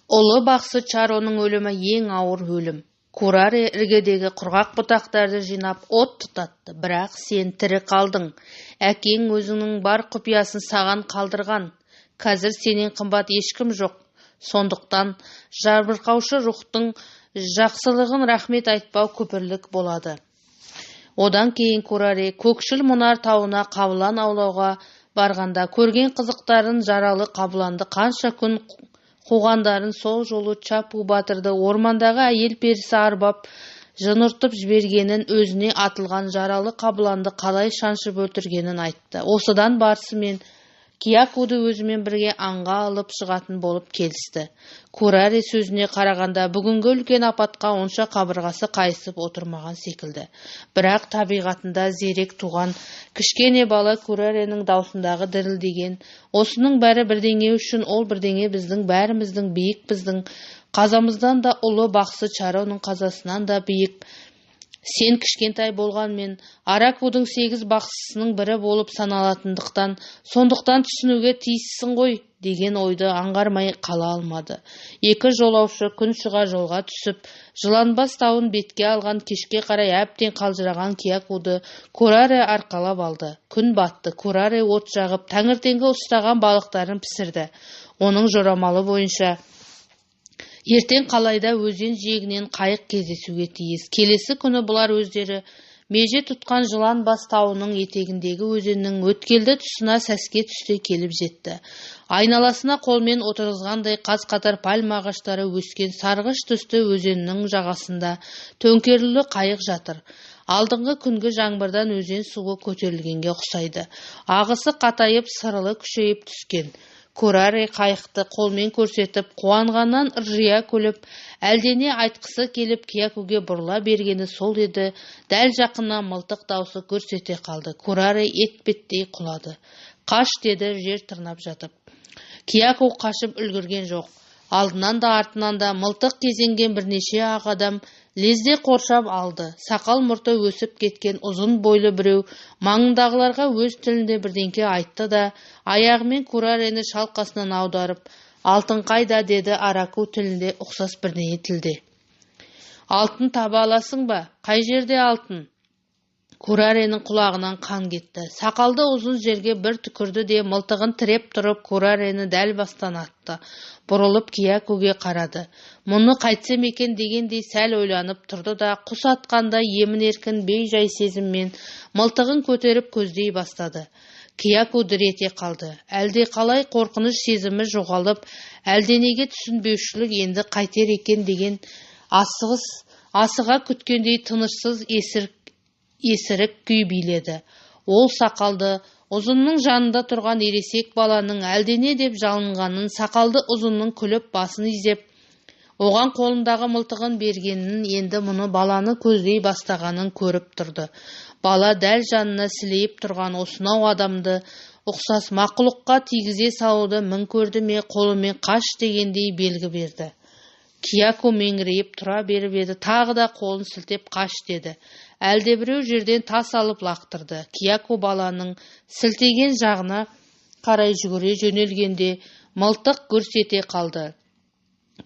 Ұлы бақсы Чароның өлімі ең ауыр өлім. Кураре іргедегі құрғақ бұтақтарды жинап от тұтатты, бірақ сен тірі қалдың. Әкең өзіңнің бар құпиясын саған қалдырған. Қазір сенен қымбат ешкім жоқ. Сондықтан жабырқаушы рухтың жақсылығын рахмет айтпау күпірлік болады. Одан кейін Кураре көкшіл мұнар тауына қабылан аулауға барғанда көрген қызықтарын жаралы қабыланды қанша күн қуғандарын сол жолы Чапу батырды ормандағы әйел перісі арбап жыныртып жібергенін, өзіне атылған жаралы қабыланды қалай шаншып өлтіргенін айтты. Осыдан барысымен Киякуды өзімен бірге аңға алып шығатын болып келісті. Кураре сөзіне қарағанда бүгінгі үлкен апатқа онша қабырғасы қайысып отырмаған секілді. Бірақ табиғатында зерек туған кішкене бала Кураренің даусындағы дірілдеген. Осының бәрі бірдеңе үшін, ол бірдеңе біздің бәріміздің биік, біздің қазамыздан да ұлы бақсы Чароның қазасынан да биік. Сен кішкентай болғанмен Аракудың 8 бақсысының бірі болып саналатындықтан, сондықтан түсінуге тиіссің ғой, деген ойды аңғармай қала алмады. Екі жолаушы күн шыға жолға түсіп, Жыланбас тауын бетке алған кешке қарай әбден қалжыраған Киякуды Кураре арқалап алды. Күн батты, Кураре от жағып, таңертеңгі ұстаған балықтарын пісірді. Оның жорамалы бойынша ертең қалайда өзен жиегінен қайық кездесуге тиіс. Келесі күні бұлар өздері меже тұтқан Жыланбас тауының етегіндегі өзеннің өткелді тұсына сәске түсте келіп жетті. Айналасына қолмен отырғызғандай қаз-қатар пальма ағаштары өскен сарғыш түсті өзеннің жағасында төңкерілі қайық жатыр. Алдыңғы күнгі жаңбырдан өзен суы көтерілгенге ұқсайды. Ағысы қатайып, сырылы күшейіп түскен. Кураре қайықты қолмен көрсетіп, қуанғаннан ыржия күліп, әлдене айтқысы келіп Киякуге бұрыла бергені сол еді. Дәл жақыннан мылтық даусы көрсете қалды. Кураре етпеттей құлады. Қаш, деді жер тырнап жатып. Кияку қашып үлгірген жоқ. Алдынан да артынан да мылтық кезенген бірнеше ақ адам лезде қоршап алды. Сақал мұрты өсіп кеткен ұзын бойлы біреу маңындағыларға өз тілінде бірдеңке айтты да, аяғымен Курарені шалқасынан аударып, алтын қайда, деді Араку тілінде ұқсас бірдеңе тілде. Алтын таба аласың ба? Қай жерде алтын? Кураренің құлағынан қан кетті. Сақалды ұзын жерге бір түкірді де мылтығын тіреп тұрып Курарені дәл бастан атты. Бұрылып Киякуге қарады. Мұны қайтсем екен дегендей сәл ойланып тұрды да, құс атқанда емін-еркін бей-жай сезіммен мылтығын көтеріп көздей бастады. Кияку дір ете қалды. Әлде қалай қорқыныш сезімі жоғалып, әлденеге түсінбеушілік енді қайтер екен деген асыға күткендей тынышсыз есірік күй биледі. Ол сақалды ұзынның жанында тұрған ересек баланың әлдене деп жалынғанын, сақалды ұзынның күліп басын изеп, оған қолындағы мылтығын бергенін, енді мұны баланы көздей бастағанын көріп тұрды. Бала дәл жанына сілейіп тұрған осынау адамды ұқсас мақұлыққа тигізе салуды мін көрді ме, қолымен қаш дегендей белгі берді. Кияку меңірейіп тұра беріп еді, тағы да қолын сілтеп қаш деді. Әлдебіреу жерден тас алып лақтырды. Кияку баланың сілтеген жағына қарай жүгіре жөнелгенде мылтық гүрс ете қалды.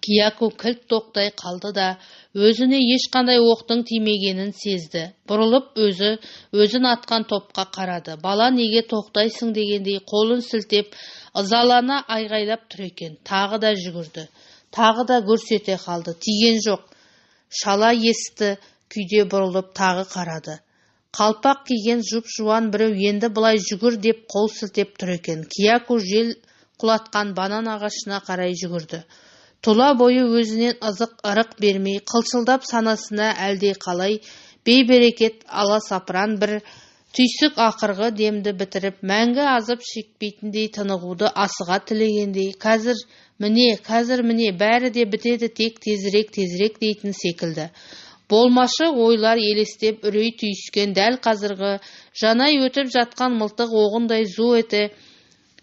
Кияку кілт тоқтай қалды да, өзіне ешқандай оқтың тимегенін сезді. Бұрылып өзін атқан топқа қарады. Бала неге тоқтайсың дегендей қолын сілтеп, ызалана айғайлап тұр екен. Тағы да жүгірді. Тағы да гүрс ете қалды. Тиген жоқ. Шала есті күйде бұрылып тағы қарады. Қалпақ киген жұп-жуан біреу енді бұлай жүгір деп қол сілтеп тұр екен. Кияку жел құлатқан банан ағашына қарай жүгірді. Тұла бойы өзінен ырық бермей, қылшылдап санасына әлде қалай бейберекет аласапыран бір түйсік ақырғы демді бітіріп, мәңгі азып шекпейтіндей тынығуды асыға тілегендей, қазір міне бәрі де бітеді, тек тезірек дейтін секілді. Болмашы ойлар елестеп үрей түйіскен дәл қазіргі жанай өтіп жатқан мылтық оғындай зу ете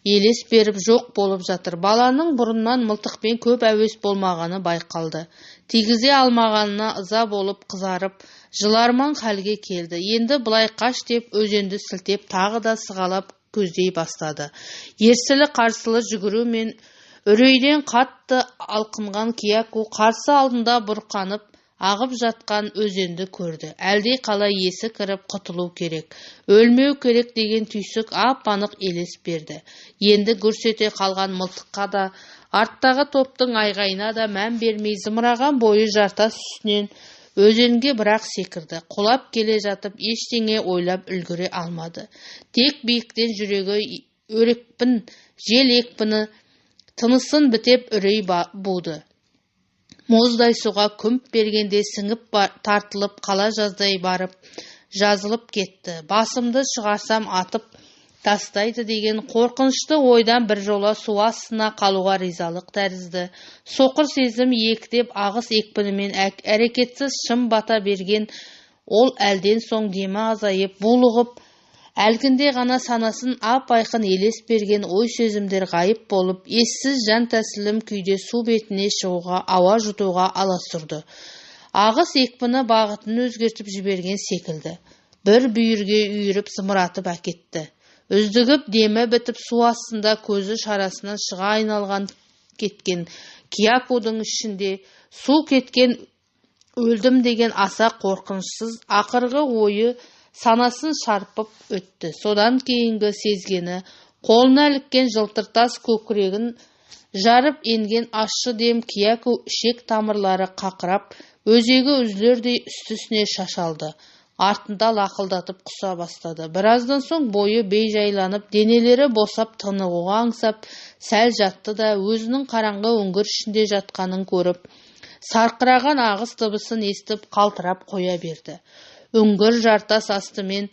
елес беріп жоқ болып жатыр. Баланың бұрыннан мылтықпен көп әуес болмағаны байқалды. Тигізе алмағанына ыза болып қызарып, жыларман халге келді. Енді бұлай қаш деп өзенді сілтеп тағы да сығалап көздей бастады. Ерсілі қарсылы жүгіру мен Үрейден қатты алқынған Кияку қарсы алдында бұрқанып ағып жатқан өзенді көрді. Әлде қалай есі кіріп құтылу керек, өлмеу керек деген түйсік ап-анық елес берді. Енді көрсете қалған мылтыққа да, арттағы топтың айғайына да мән бермей зымыраған бойы жартас үстінен өзенге бірақ секірді. Құлап келе жатып ештеңе ойлап үлгіре алмады. Тек биіктен жүрегі өрекпін, жел екпіні тынысын бітеп үрей буды. Мұздай суға күмп бергенде сіңіп тартылып қала жаздай барып жазылып кетті. Басымды шығарсам атып тастайды деген қорқынышты ойдан бір жола су астына қалуға ризалық тәрізді. Соқыр сезім ектеп ағыс екпінімен әрекетсіз шым бата берген ол әлден соң демі азайып булығып, әлгінде ғана санасын ап-айқын елес берген ой сөзімдер ғайып болып, ессіз жан тәсілім күйде су бетіне шығуға, ауа жұтуға аласұрды. Ағыс екпіні бағытын өзгертіп жіберген секілді. Бір бүйірге үйіріп зымыратып әкетті. Үздігіп демі бітіп су астында көзі шарасынан шыға айналған кеткен Киякудың ішінде су кеткен өлдім деген аса қорқынышсыз ақырғы ойы санасын шарпып өтті. Содан кейінгі сезгені қолына іліккен жылтыртас көкірегін жарып енген ащы дем Кияку ішек тамырлары қақырап, өзегі үзілердей үсті-үстіне шашалды. Артында лақылдатып құса бастады. Біраздан соң бойы бейжайланып, денелері босап тынығуға аңсап, сәл жатты да өзінің қараңғы үңгір ішінде жатқанын көріп, сарқыраған ағыс дыбысын естіп қалтырап қоя берді. Үңгір жартас астымен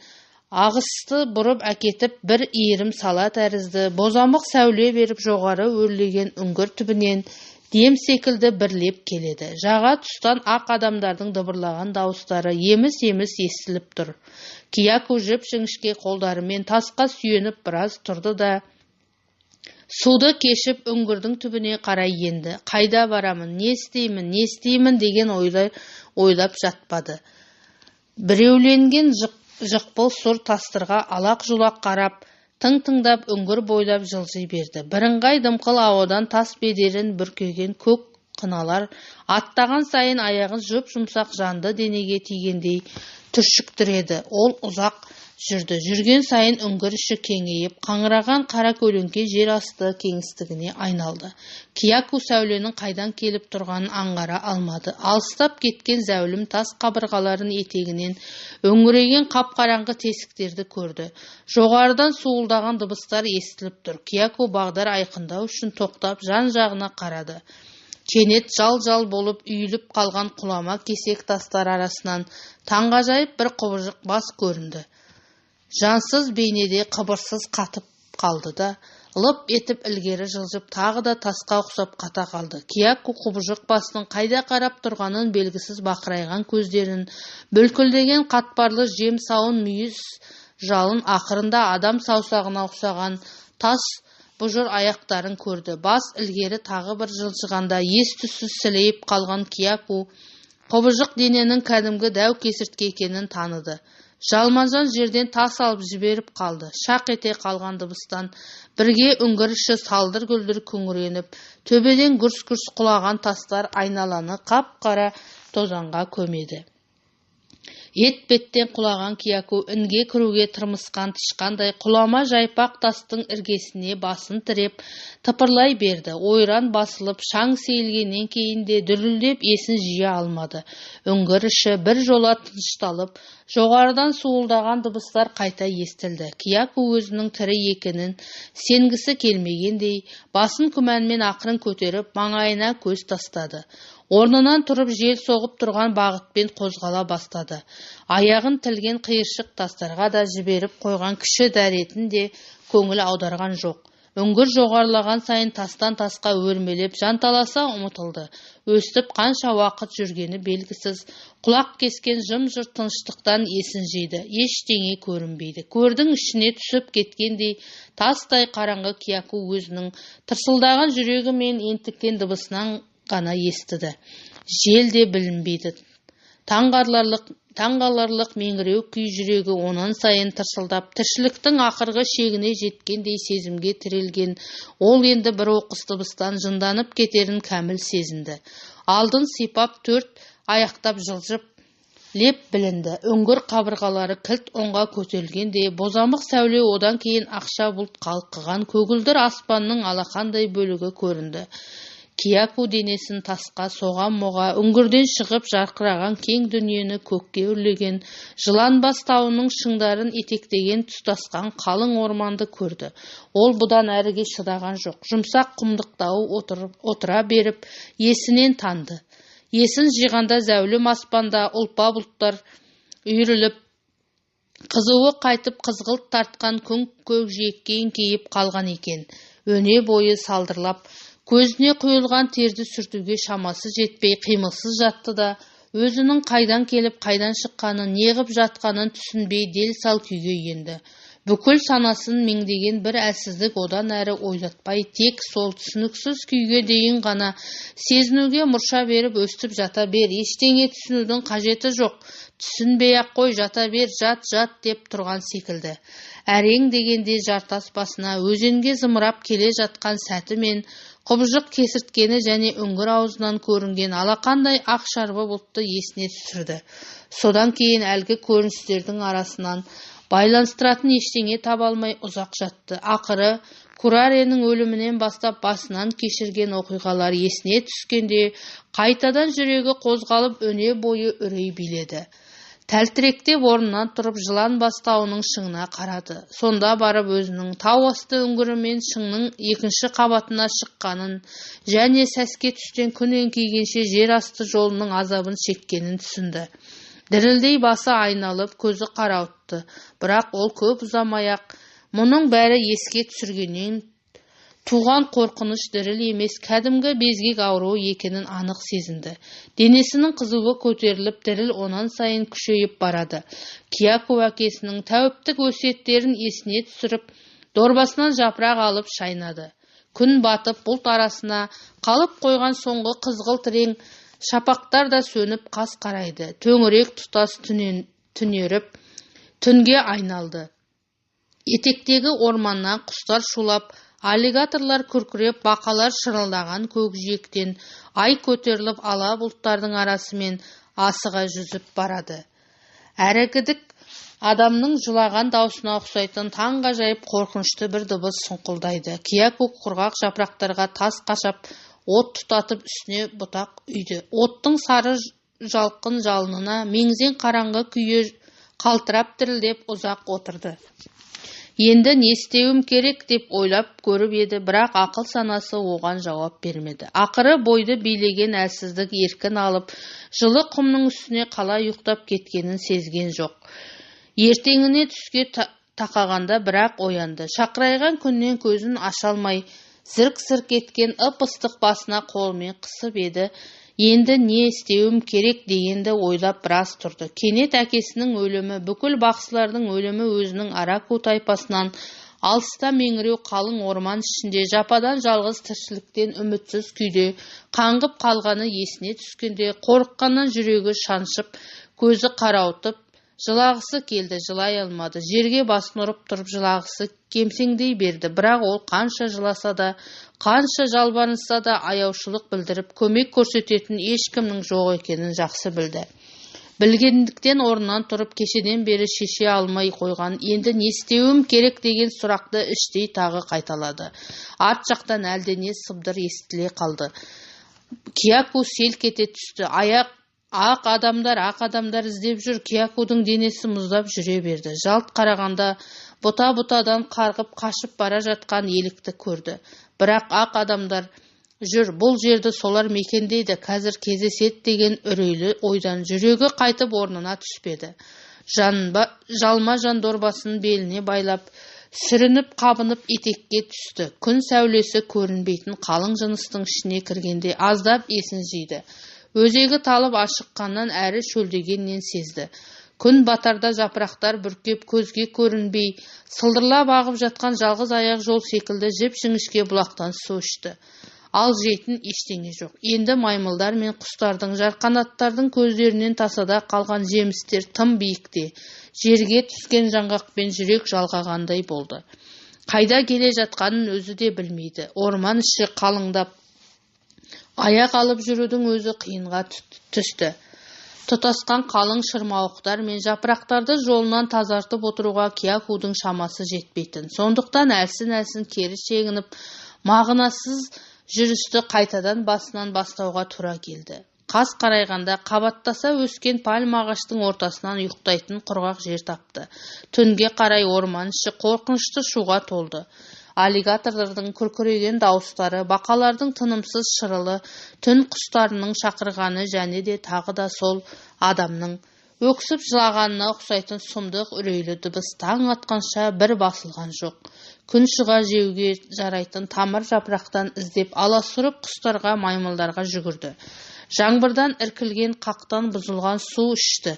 ағысты бұрып әкетіп бір иірім сала тәрізді, бозамық сәуле беріп жоғары өрлеген үңгір түбінен дем секілді бірлеп келеді. Жаға тұстан ақ адамдардың дабырлаған дауыстары еміс-еміс естіліп тұр. Кияку жіп-жіңішке қолдарымен тасқа сүйеніп біраз тұрды да суды кешіп үңгірдің түбіне қарай енді. Қайда барамын, не істеймін деген ойлап жатпады. Біреуленген жықпыл сұр тастырға алақ-жұлақ қарап, тың-тыңдап үңгір бойлап жылжи берді. Бірыңғай дымқыл ауадан тас бедерін бүркеген көк қыналар аттаған сайын аяғын жұп-жұмсақ жанды денеге тигендей түршіктіреді. Ол ұзақ жүрді. Жүрген сайын үңгір іші кеңейіп, қаңыраған қара көлеңке жер асты кеңістігіне айналды. Кияку сәуленің қайдан келіп тұрғанын аңғара алмады. Алыстап кеткен зәулім тас қабырғаларын етегінен өңіреген қап-қараңғы тесіктерді көрді. Жоғарыдан суылдаған дыбыстар естіліп тұр. Кияку бағдар айқындау үшін тоқтап жан-жағына қарады. Кенет жал-жал болып үйіліп қалған құлама кесек тастар арасынан таңғажайып бір құбыжық бас көрінді. Жансыз бейнеде қыбырсыз қатып қалды да, лып етіп ілгері жылжып тағы да тасқа ұқсап қата қалды. Кияку құбыжық басының қайда қарап тұрғанын белгісіз бақырайған көздерін, бүлкілдеген қатпарлы жем сауын мүйіз жалын ақырында адам саусағына ұқсаған тас бұжыр аяқтарын көрді. Бас ілгері тағы бір жылжығанда ес-түссіз сілейіп қалған Кияку құбыжық дененің кәдімгі дәу кесіртке екенін таныды. Жалмажан жерден тас алып жіберіп қалды. Шақ ете қалған дыбыстан бірге үңгір іші салдыр-гүлдір күңіреніп, төбеден гүрс-гүрс құлаған тастар айналаны қап-қара тозаңға көмеді. Ет-беттен құлаған Кияку інге кіруге тырмысқан тышқандай құлама жайпақ тастың іргесіне басын тіреп тыпырлай берді. Ойран басылып шаң сейілгеннен кейін де дүрілдеп есін жия алмады. Үңгір іші бір жола тынышталып, жоғарыдан суылдаған дыбыстар қайта естілді. Кияку өзінің тірі екенін сенгісі келмегендей, басын күмәнмен ақырын көтеріп, маңайына көз тастады. Орнынан тұрып жел соғып тұрған бағытпен қозғала бастады. Аяғын тілген қиыршық тастарға да жіберіп қойған кіші дәретін де көңіл аударған жоқ. Үңгір жоғарылаған сайын тастан тасқа өрмелеп жанталаса ұмытылды. Өстіп қанша уақыт жүргені белгісіз, құлақ кескен жым-жырт тыныштықтан есін жиды. Ештеңе көрінбейді. Көрдің ішіне түсіп кеткендей тастай қараңғы Кияку өзінің тырсылдаған жүрегі мен ентіккен дыбысынан ғана естіді. Жел де білінбейді. Таңғаларлық меңіреу күй жүрегі онан сайын тырсылдап, тіршіліктің ақырғы шегіне жеткендей сезімге тірелген. Ол енді бір оқыс дыбыстан жынданып кетерін кәміл сезінді. Алдын сипап төрт аяқтап жылжып леп білінді. Үңгір қабырғалары кілт оңға көтерілгенде, бозамық сәуле одан кейін ақша бұлт қалқыған көгілдір аспанның алақандай бөлігі көрінді. Кияку денесін тасқа соған-моға үңгірден шығып жарқыраған кең дүниені көкке өрлеген Жыланбас тауының шыңдарын етектеген тұстасқан қалың орманды көрді. Ол бұдан әріге шыдаған жоқ. Жұмсақ құмдықтауы отыра беріп, есінен танды. Есін жиғанда зәулім аспанда ұлпа бұлттар үйіріліп, қызуы қайтып қызғылт тартқан күн көкжиекке еңкейіп қалған екен. Өне бойы салдырлап, көзіне құйылған терді сүртуге шамасы жетпей қимылсыз жатты да, өзінің қайдан келіп қайдан шыққанын, неғып жатқанын түсінбей дел сал күйге енді. Бүкіл санасын меңдеген бір әлсіздік одан әрі ойлатпай, тек сол түсініксіз күйге дейін ғана сезінуге мұрша беріп өстіп жата бер, ештеңе түсінудің қажеті жоқ, түсінбей-ақ қой, жата бер, жат деп тұрған секілді. Әрең дегенде жартас басына өзенге зымырап келе жатқан сәті мен құбыжық кесірткені және үңгір аузынан көрінген алақандай ақ шарбы бұлтты есіне түсірді. Содан кейін әлгі көріністердің арасынан байланыстыратын ештеңе таба алмай ұзақ жатты. Ақыры Кураренің өлімінен бастап басынан кешірген оқиғалар есіне түскенде қайтадан жүрегі қозғалып өне бойы үрей биледі. Тәлтіректеп орнынан тұрып Жыланбас тауының шыңына қарады. Сонда барып өзінің тау асты үңгірі мен шыңның екінші қабатына шыққанын және сәске түстен күн еңкейгенше жер асты жолының азабын шеккенін түсінді. Дірілдей басы айналып, көзі қарауытты. Бірақ ол көп ұзамай-ақ мұның бәрі еске түсіргеннен туған қорқыныш діріл емес, кәдімгі безгек ауруы екенін анық сезінді. Денесінің қызуы көтеріліп, діріл онан сайын күшейіп барады. Кияку әкесінің тәуіптік өсиеттерін есіне түсіріп, дорбасынан жапырақ алып шайнады. Күн батып, бұлт арасына қалып қойған соңғы қызғылт рең шапақтар да сөніп қас қарайды. Төңірек тұтас түнеріп, түнге айналды. Етектегі орманнан құстар шулап, аллигаторлар күркіреп, бақалар шырылдаған көкжиектен ай көтеріліп ала бұлттардың арасымен асыға жүзіп барады. Әрігідік адамның жылаған даусына ұқсайтын таңғажайып қорқынышты бір дыбыс сұңқылдайды. Кияку құрғақ жапырақтарға тас қашап, от тұтатып үстіне бұтақ үйді. Оттың сары жалқын жалынына меңзең қараңғы күйе қалтырап дірілдеп ұзақ отырды. Енді не істеуім керек деп ойлап көріп еді, бірақ ақыл санасы оған жауап бермеді. Ақыры бойды билеген әлсіздік еркін алып, жылы құмның үстіне қалай ұйықтап кеткенін сезген жоқ. Ертеңіне түске тақағанда бірақ оянды. Шақырайған күннен көзін аша алмай, зірк-зірк еткен ып-ыстық басына қолымен қысып еді. Енді не істеуім керек дегенді ойлап біраз тұрды. Кенет әкесінің өлімі, бүкіл бақсылардың өлімі өзінің Араку тайпасынан алыста меңіреу қалың орман ішінде жападан жалғыз тіршіліктен үмітсіз күйде қаңғып қалғаны есіне түскенде қорыққаннан жүрегі шаншып, көзі қарауытып, жылағысы келді, жылай алмады. Жерге басын ұрып тұрып жылағысы кемсеңдей берді. Бірақ ол қанша жыласа да, қанша жалбарынса да аяушылық білдіріп, көмек көрсететін ешкімнің жоқ екенін жақсы білді. Білгендіктен орнынан тұрып кешеден бері шеше алмай қойған енді не істеуім керек деген сұрақты іштей тағы қайталады. Арт жақтан әлдене сыбдыр естіле қалды. Кияку селк ете түсті. Ақ адамдар іздеп жүр. Киякудың денесі мұздап жүре берді. Жалт қарағанда бұта-бұтадан қарғып қашып бара жатқан елікті көрді. Бірақ ақ адамдар жүр, бұл жерді солар мекендейді, қазір кездеседі деген үрейлі ойдан жүрегі қайтып орнына түспеді. Жалма жан дорбасын беліне байлап, сүрініп қабынып етекке түсті. Күн сәулесі көрінбейтін қалың жыныстың ішіне кіргенде аздап есін жиды. Өзегі талып ашыққаннан әрі шөлдегеннен сезді. Күн батарда жапырақтар бүркеп көзге көрінбей, сылдырлап ағып жатқан жалғыз аяқ жол секілді жіп-жіңішке бұлақтан су ішті. ал жейтін ештеңе жоқ. Енді маймылдар мен құстардың, жарқанаттардың көздерінен тасада қалған жемістер тым биікте, жерге түскен жаңғақпен жүрек жалғағандай болды. Қайда келе жатқанын өзі де білмейді. Орман іші қалыңдап, аяқ алып жүрудің өзі қиынға түсті. Тұтасқан қалың шырмауықтар мен жапырақтарды жолынан тазартып отыруға Киякудың шамасы жетпейтін. Сондықтан әлсін-әлсін кері шегініп, мағынасыз жүрісті қайтадан басынан бастауға тура келді. Қас қарайғанда қабаттаса өскен пальма ағаштың ортасынан ұйықтайтын құрғақ жер тапты. Түнге қарай орман іші қорқынышты шуға толды. Аллигаторлардың күркіреген дауыстары, бақалардың тынымсыз шырылы, түн құстарының шақырғаны және де тағы да сол адамның өксіп жылағанына ұқсайтын сұмдық үрейлі дыбыс таң атқанша бір басылған жоқ. Күн шыға жеуге жарайтын тамыр жапырақтан іздеп аласұрып құстарға, маймылдарға жүгірді. Жаңбырдан іркілген қақтан бұзылған су ішті.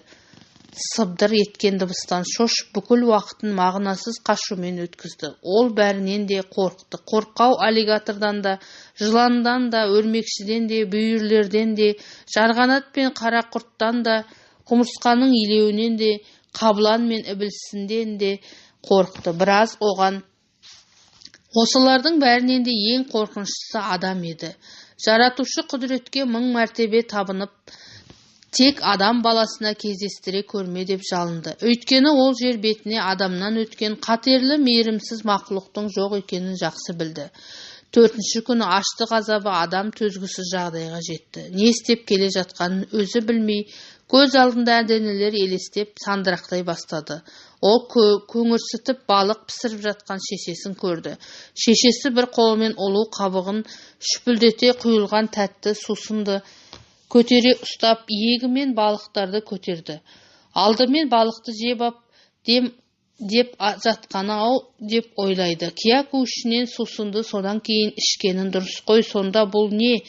Сыбдыр еткен дыбыстан шошып бүкіл уақытын мағынасыз қашумен өткізді. Ол бәрінен де қорықты. Қорқау аллигатордан да, жыландан да, өрмекшіден де, бүйірлерден де, жарғанат пен қара құрттан да, құмырсқаның илеуінен де, қабылан мен ібілісінден де қорықты. Біраз оған осылардың бәрінен де ең қорқыныштысы адам еді. Жаратушы құдіретке мың мәртебе табынып, тек адам баласына кездестіре көрме деп жалынды. Өйткені ол жер бетіне адамнан өткен қатерлі мейірімсіз мақұлықтың жоқ екенін жақсы білді. 4-ші күні аштық азабы адам төзгісіз жағдайға жетті. Не істеп келе жатқанын өзі білмей, көз алдында әлденелер елестеп сандырақтай бастады. Ол көңірсітіп балық пісіріп жатқан шешесін көрді. Шешесі бір қолымен олу қабығын шүпілдете құйылған тәтті сусынды көтере ұстап, иегімен балықтарды көтерді. Алдымен балықты жеп ап деп жатқаны-ау деп ойлайды. Кияку ішінен сусынды содан кейін ішкенін дұрыс қой, сонда бұл не?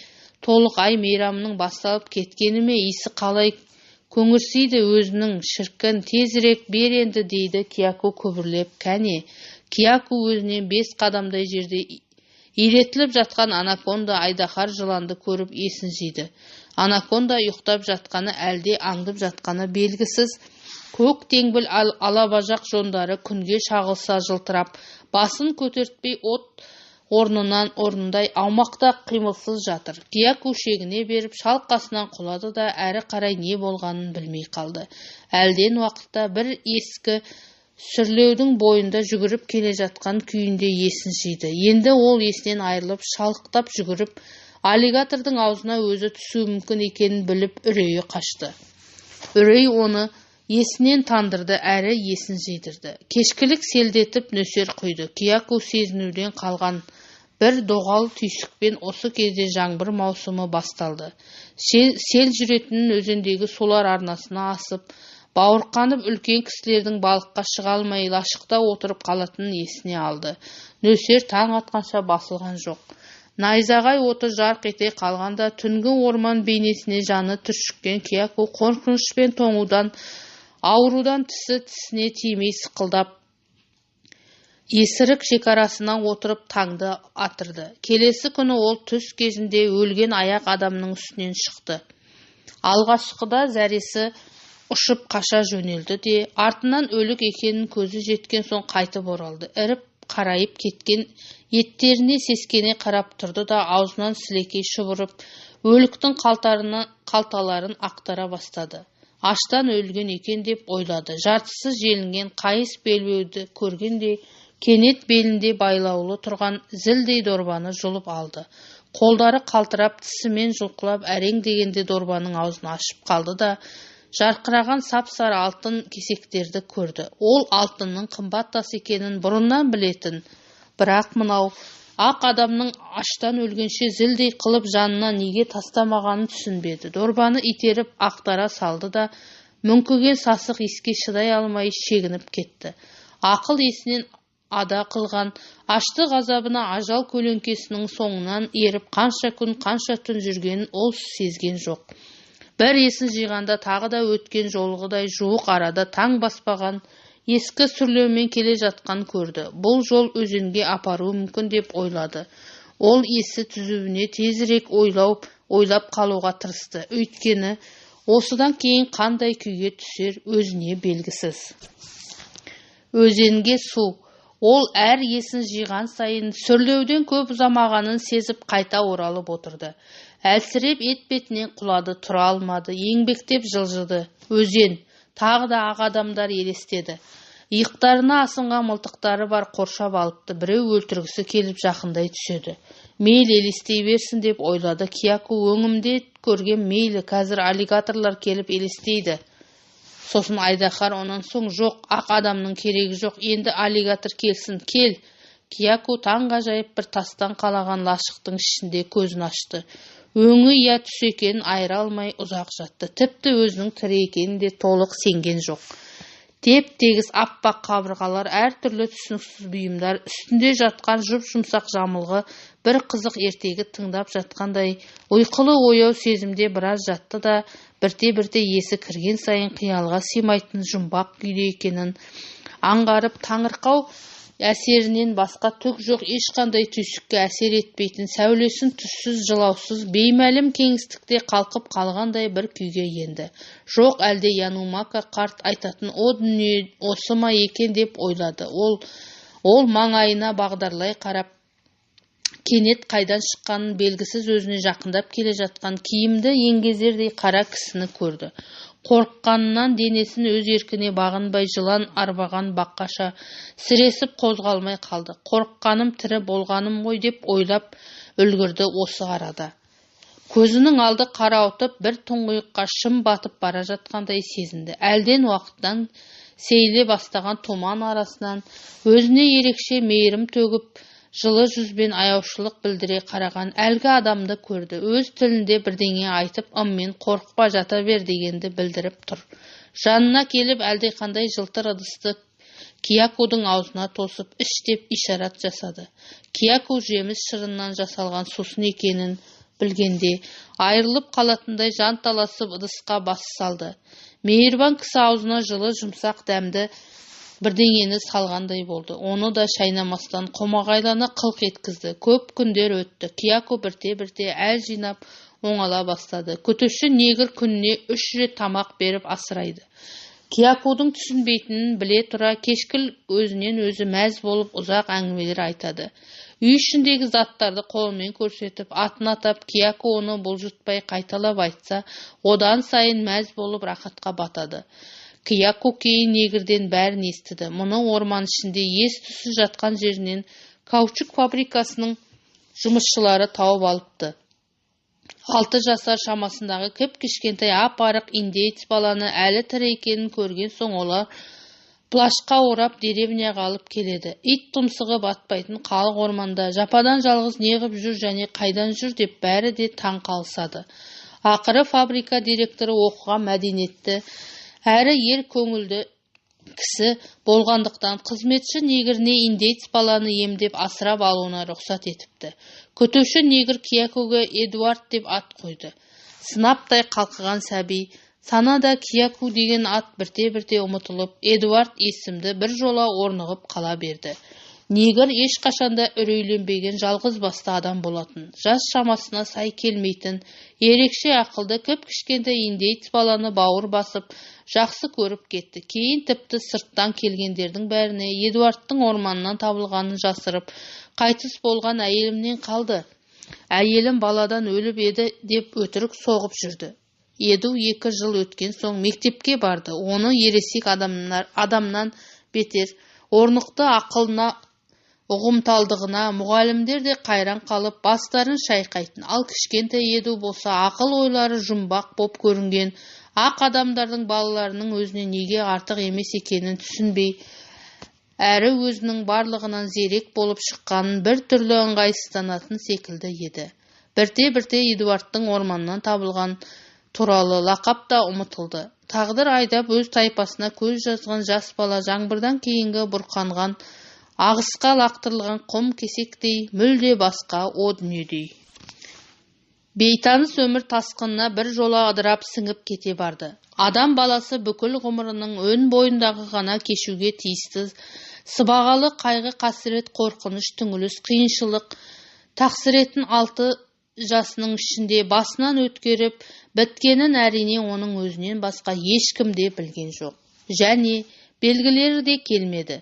Толық ай мейрамының басталып кеткені ме? Иісі қалай көңірсейді өзінің, шіркін, тезірек бер енді дейді Кияку күбірлеп. Кәне, Кияку өзінен 5 қадамдай жерде иретіліп жатқан анаконда айдаһар жыланды көріп есін жиды. Анаконда ұйықтап жатқаны әлде аңдып жатқаны белгісіз. Көк теңбіл алабажақ жондары күнге шағылса жылтырап, басын көтертпей от орнындай аумақта қимылсыз жатыр. Кияку шегіне беріп шалқасынан құлады да әрі қарай не болғанын білмей қалды. Әлден уақытта бір ескі сүрлеудің бойында жүгіріп келе жатқан күйінде есін жиды. Енді ол есінен айырылып, шалықтап жүгіріп, аллигатордың аузына өзі түсу мүмкін екенін біліп үрейі қашты. Үрей оны есінен тандырды, әрі есін жидырды. Кешкілік селдетіп нөсер құйды. Кияку сезінуден қалған бір доғал түйсікпен осы кезде жаңбыр маусымы басталды. Сел жүретін өзендегі сулар арнасына асып, бауырқанып үлкен кісілердің балыққа шыға алмай лашықта отырып қалатынын есіне алды. Нөсер таң атқанша басылған жоқ. Найзағай оты жарқ ете қалғанда түнгі орман бейнесіне жаны түршіккен Кияку қорқыныш пен тоңудан, аурудан тісіне тимей сықылдап, есірік шекарасынан отырып таңды атырды. Келесі күні ол түс кезінде өлген аяқ адамның үстінен шықты. Алғашқыда зәресі ұшып қаша жөнелді де, артынан өлік екенін көзі жеткен соң қайтып оралды. Іріп қарайып кеткен еттеріне сескене қарап тұрды да аузынан сілекей шұбырып, өліктің қалталарын ақтара бастады. Аштан өлген екен деп ойлады. Жартысы желінген қайыс белбеуді көргенде, кенет белінде байлаулы тұрған зілдей дорбаны жұлып алды. Қолдары қалтырап, тісімен жұлқылап әрең дегенде дорбаның аузын ашып қалды да, жарқыраған сап-сары алтын кесектерді көрді. Ол алтынның қымбат тас екенін бұрыннан білетін, бірақ мынау ақ адамның аштан өлгенше зілдей қылып жанына неге тастамағанын түсінбеді. Дорбаны итеріп ақтара салды да, мүңкіген сасық иіске шыдай алмай шегініп кетті. Ақыл есінен ада қылған аштық азабына ажал көлеңкесінің соңынан еріп қанша күн, қанша түн жүргенін ол сезген жоқ. Бір есін жиғанда тағы да өткен жолғыдай жуық арада таң баспаған ескі сүрлеумен келе жатқан көрді. Бұл жол өзенге апаруы мүмкін деп ойлады. Ол есі түзуіне тезірек ойлап қалуға тырысты. Өйткені осыдан кейін қандай күйге түсер өзіне белгісіз. Өзенге су. Ол әр есін жиған сайын сүрлеуден көп ұзамағанын сезіп қайта оралып отырды. Әлсіреп ет-бетінен құлады, тұра алмады, еңбектеп жылжыды. Өзен. Тағы да ақ адамдар елестеді. Иықтарына асынған мылтықтары бар қоршап алыпты. Біреу өлтіргісі келіп жақындай түседі. Мейлі елестей берсін деп ойлады. Кияку өңімде көрген мейлі, қазір аллигаторлар келіп елестейді. Сосын айдаһар онан соң жоқ, ақ адамның керегі жоқ, енді аллигатор келсін, кел. Кияку таңғажайып бір тастан қалаған лашықтың ішінде көзін ашты. Өңі я түс екенін айыра алмай ұзақ жатты. Тіпті өзінің тірі екенін де толық сенген жоқ. Теп-тегіс аппақ қабырғалар, әртүрлі түсініксіз бұйымдар, үстінде жатқан жұп-жұмсақ жамылғы, бір қызық ертегі тыңдап жатқандай, ұйқылы ояу сезімде біраз жатты да, бірте-бірте есі кірген сайын қиялға сыймайтын жұмбақ күйде екенін аңғарып, таңырқау әсерінен басқа түк жоқ, ешқандай түйсікке әсер етпейтін, сәулесін түссіз, жылаусыз, беймәлім кеңістікте қалқып қалғандай бір күйге енді. Жоқ, әлде Янумака қарт айтатын о дүние осы ма екен деп ойлады. Ол маңайына бағдарлай қарап, кенет қайдан шыққанын белгісіз өзіне жақындап келе жатқан киімді еңгезердей қара кісіні көрді. Қорыққанынан денесін өз еркіне бағынбай жылан арбаған баққаша сіресіп қозғалмай қалды. Қорыққаным тірі болғаным ғой деп ойлап үлгірді осы арада. Көзінің алды қарауытып бір тұңғиыққа шым батып бара жатқандай сезінді. Әлден уақыттан сейіле бастаған тұман арасынан өзіне ерекше мейірім төгіп, жылы жүзбен аяушылық білдіре қараған әлгі адамды көрді. Өз тілінде бірдеңе айтып, ыммен қорықпа жата бер дегенді білдіріп тұр. Жанына келіп әлдеқандай жылтыр ыдысты Киякудың аузына тосып іш деп ишарат жасады. Кияку жеміс шырыннан жасалған сусын екенін білгенде, айырылып қалатындай жанталасып ыдысқа бас салды. Мейірбан кісі аузына жылы жұмсақ дәмді бірдеңені салғандай болды. Оны да шайнамастан қомағайлана қылқ еткізді. Көп күндер өтті. Кияку бірте-бірте әл жинап оңала бастады. Күтуші негір күніне 3 рет тамақ беріп асырайды. Киякудың түсінбейтінін біле тұра кешкіл өзінен өзі мәз болып ұзақ әңгімелер айтады. Үй ішіндегі заттарды қолымен көрсетіп, атын атап, Кияку оны бұлжытпай қайталап айтса, одан сайын мәз болып рақатқа батады. Кияку кейін негірден бәрін естіді. Мұны орман ішінде ес-түссіз жатқан жерінен каучук фабрикасының жұмысшылары тауып алыпты. 6 жасар шамасындағы кіп-кішкентай ап-арық индеец баланы әлі тірі екенін көрген соң олар плашқа орап деревняға алып келеді. Ит тұмсығы батпайтын халық орманда жападан жалғыз неғып жүр және қайдан жүр деп бәрі де таң қалысады. Ақыры фабрика директоры оқуға мәдениетті әрі ер көңілді кісі болғандықтан қызметші негіріне индеец баланы емдеп асырап алуына рұқсат етіпті. Күтуші негір Киякуға Эдуард деп ат қойды. Сынаптай қалқыған сәби, санада Кияку деген ат бірте-бірте ұмытылып, Эдуард есімді бір жола орнығып қала берді. Негір ешқашанда үрейленбеген жалғыз басты адам болатын. Жас шамасына сай келмейтін, ерекше ақылды кіп-кішкентай индеец баланы бауыр басып, жақсы көріп кетті. Кейін тіпті сырттан келгендердің бәріне Эдуардтың орманнан табылғанын жасырып, қайтыс болған әйелімнен қалды. Әйелім баладан өліп еді деп өтірік соғып жүрді. Еду 2 жыл өткен соң мектепке барды. Оны ересек адамнан бетер, орнықты ақылына ұғымталдығына мұғалімдер де қайран қалып бастарын шайқайтын. Ал кішкентай Еду болса ақыл ойлары жұмбақ боп көрінген ақ адамдардың балаларының өзіне неге артық емес екенін түсінбей, әрі өзінің барлығынан зерек болып шыққанын бір түрлі ыңғайсызданатын секілді еді. Бірте-бірте Эдуардтың орманнан табылған туралы лақап та ұмытылды. Тағдыр айдап өз тайпасына көз жазған жас бала жаңбырдан кейінгі бұрқанған ағысқа лақтырылған құм кесектей, мүлде басқа о дүниедей. Бейтаныс өмір тасқынына бір жола ыдырап сіңіп кете барды. Адам баласы бүкіл ғұмырының өн бойындағы ғана кешуге тиісті сыбағалы қайғы, қасірет, қорқыныш, түңіліс, қиыншылық, тақсіретін 6 жасының ішінде басынан өткеріп біткенін әрине оның өзінен басқа ешкім де білген жоқ. Және белгілері де келмеді.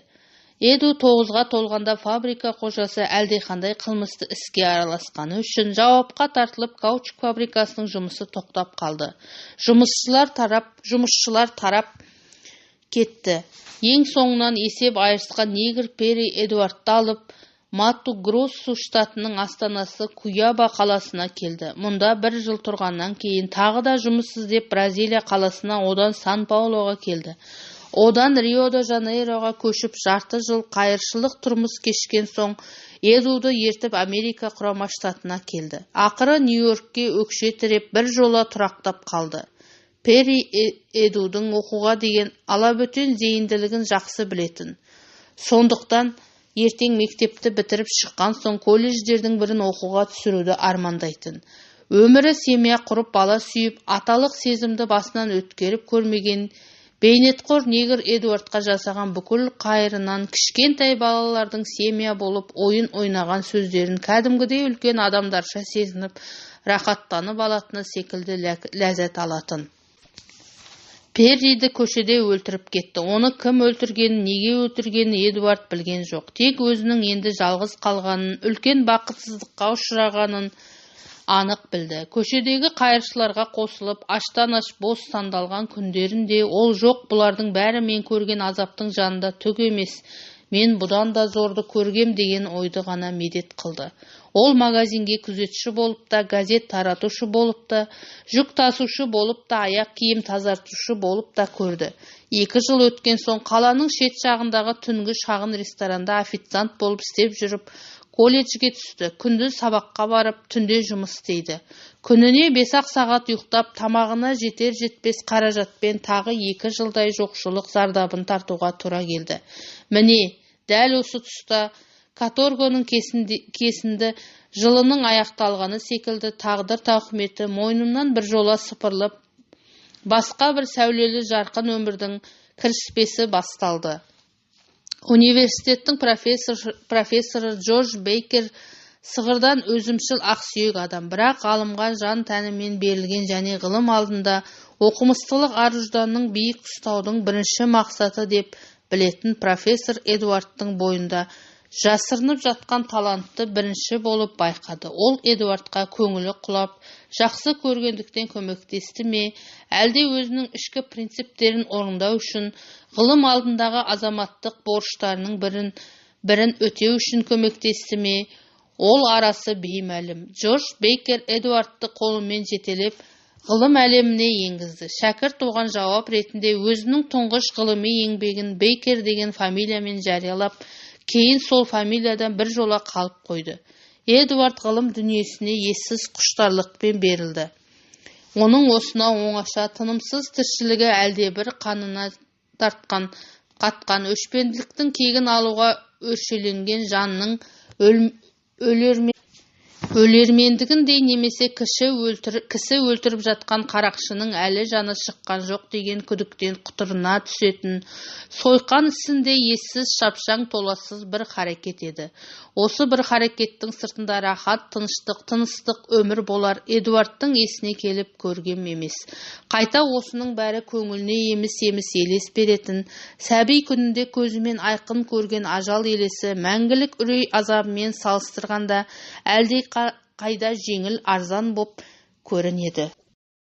Эду 9-ға толғанда фабрика қожасы әлдеқандай қылмысты іске араласқаны үшін жауапқа тартылып каучук фабрикасының жұмысы тоқтап қалды. Жұмысшылар тарап кетті. Ең соңынан есеп айырысқан негр Перри Эдуардты алып, Мату-Гроссу штатының астанасы Куяба қаласына келді. Мұнда 1 жыл тұрғаннан кейін тағы да жұмыс іздеп Бразилия қаласына, одан Сан-Паулоға келді. Одан Рио-де-Жанейроға көшіп жарты жыл қайыршылық тұрмыс кешкен соң Эдуды ертіп Америка құрама штатына келді. Ақыры Нью-Йоркке өкше тіреп бір жола тұрақтап қалды. Перри Эдудың оқуға деген алабөтен зейінділігін жақсы білетін. Сондықтан ертең мектепті бітіріп шыққан соң колледждердің бірін оқуға түсіруді армандайтын. Өмірі семья құрып бала сүйіп, аталық сезімді басынан өткеріп көрмеген бейнетқор негр Эдуардқа жасаған бүкіл қайырынан кішкентай балалардың семья болып ойын ойнаған сөздерін кәдімгідей үлкен адамдарша сезініп, рақаттанып алатыны секілді ләззат алатын. Перриді көшеде өлтіріп кетті. Оны кім өлтіргенін, неге өлтіргенін Эдуард білген жоқ. Тек өзінің енді жалғыз қалғанын, үлкен бақытсыздыққа ұшырағанын анық білді. Көшедегі қайыршыларға қосылып, аштан-аш бос сандалған күндерінде ол жоқ, бұлардың бәрі мен көрген азаптың жанында түк емес. Мен бұдан да зорды көргем деген ойды ғана медет қылды. Ол магазинге күзетші болып та, газет таратушы болып та, жүк тасушы болып та, аяқ киім тазартушы болып та көрді. 2 жыл өткен соң қаланың шет жағындағы түнгі шағын ресторанда официант болып істеп жүріп, колледжге түсті. Күндіз сабаққа барып, түнде жұмыс істейді. Күніне 5 сағат ұйықтап, тамағына жетер-жетпес қаражатпен тағы 2 жылдай жоқшылық зардабын тартуға тура келді. Міне, дәл осы тұста Каторганың кесінді жылының аяқталғаны секілді тағдыр тауқыметі мойнымнан бір жола сыпырылып, басқа бір сәулелі жарқын өмірдің кіріспесі басталды. Университеттің профессоры Джордж Бейкер сығырдан өзімшіл ақсүйек адам, бірақ ғалымға жан тәнімен берілген және ғылым алдында оқымыстылық ар-ұжданның биік ұстаудың бірінші мақсаты деп білетін профессор Эдуардтың бойында жасырынып жатқан талантты бірінші болып байқады. Ол Эдуардқа көңілі құлап, жақсы көргендіктен көмектесті ме, әлде өзінің ішкі принциптерін орындау үшін ғылым алдындағы азаматтық борыштарының бірін өтеу үшін көмектесті ме, ол арасы беймәлім. Джордж Бейкер Эдуардты қолымен жетелеп, ғылым әлеміне енгізді. Шәкірт оған жауап ретінде өзінің тұңғыш ғылыми еңбегін Бейкер деген фамилиямен жариялап, кейін сол фамилиядан бір жола қалып қойды. Эдуард ғылым дүниесіне ессіз құштарлықпен берілді. Оның осынау оңаша, тынымсыз тіршілігі әлдебір қанына қатқан өшпенділіктің кегін алуға өршеленген жанның өлермендігіндей немесе кісі өлтіріп жатқан қарақшының әлі жаны шыққан жоқ деген күдіктен құтырына түсетін сойқан ісінде ессіз шапшаң толассыз бір харекет еді. Осы бір харекеттің сыртында рахат, тыныстық өмір болар Эдуардтың есіне келіп көргем емес. Қайта осының бәрі көңіліне еміс-еміс елес беретін, сәби күнінде көзімен айқын көрген ажал елесі мәңгілік үрей азабымен салыстырғанда әлде қайда жеңіл арзан боп көрінеді.